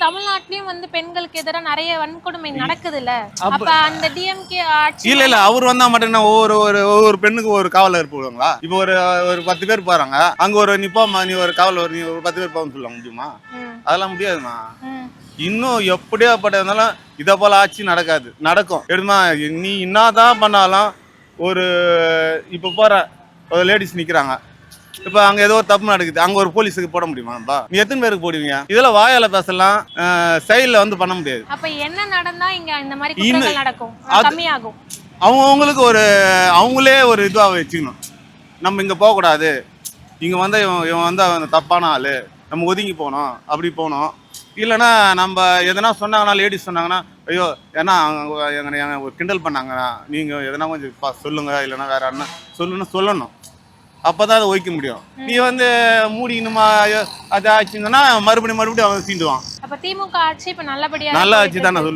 தமிழ்நாட்டிலயும் வந்து பெண்களுக்கு எதிராக நிறைய வன்கொடுமை நடக்குதுல்ல. அப்ப அந்த டிஎம்கே ஆட்சி இல்ல அவர் வந்தா மட்டும் ஒவ்வொரு பெண்ணுக்கு ஒரு காவலர் போடுவாங்களா? இப்போ ஒரு 10 பேர் போறாங்க, அங்க நீ போமா, நீ ஒரு காவலர், நீ ஒரு 10 பேர் போன்னு சொல்ல முடியுமா? அதெல்லாம் முடியாதுமா. இன்னும் எப்படியாப்பட்ட இருந்தாலும் இதை போல ஆட்சி நடக்கும் எடுமா. நீ என்னதான் பண்ணாலும் ஒரு இப்ப போற ஒரு லேடிஸ் நிக்கிறாங்க, இப்ப அங்க ஏதோ ஒரு தப்பு நடக்குது, அங்க ஒரு போலீஸுக்கு போட முடியுமாப்பா? நீ எத்தனை பேருக்கு போடுவீங்க? இதெல்லாம் வாயால பேசலாம், செயல்ல வந்து பண்ண முடியாது. அப்ப என்ன நடந்தா இங்க இந்த மாதிரி குற்றங்கள் நடக்கும், கம்மியாகும்? அவங்களுக்கு அவங்களே ஒரு இதுவா வச்சுக்கணும். நம்ம இங்க போக கூடாது, இங்க வந்து இவன் வந்து தப்பான ஆளு, நம்ம ஒதுங்கி போனோம், அப்படி போனோம். இல்லைன்னா நம்ம எதனா சொன்னாங்கன்னா, லேடிஸ் சொன்னாங்கன்னா, ஐயோ ஏன்னா எங்க கிண்டல் பண்ணாங்க, நீங்க எதனா கொஞ்சம் சொல்லுங்க, இல்லைன்னா வேற என்ன சொல்லணும். அப்பதான் அதை ஒழிக்க முடியும். நீ வந்து மூடிக்கணுமா அது ஆச்சுன்னா மறுபடியும் அவன் சீண்டுவான். அப்ப திமுக ஆட்சி இப்ப நல்லபடியா நல்ல ஆட்சி தான் நான் சொல்லுவேன்.